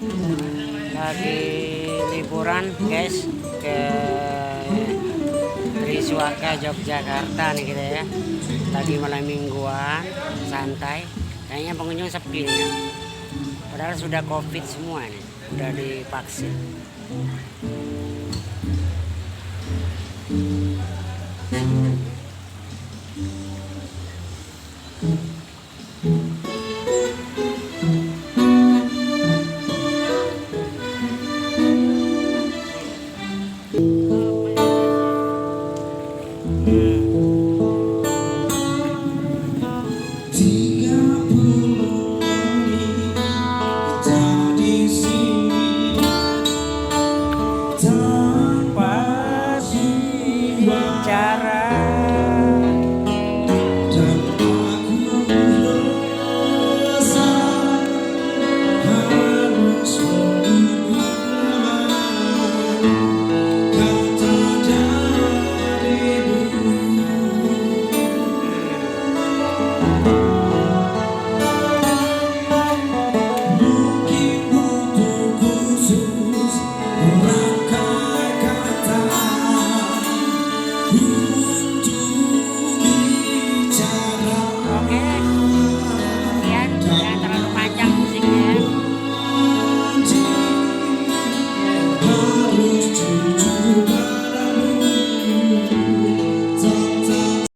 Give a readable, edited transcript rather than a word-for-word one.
Lagi liburan guys ke Triswaka Yogyakarta nih kita ya. Lagi malam mingguan santai. Kayaknya pengunjung sepi nih ya. Padahal sudah COVID semua nih, udah divaksin.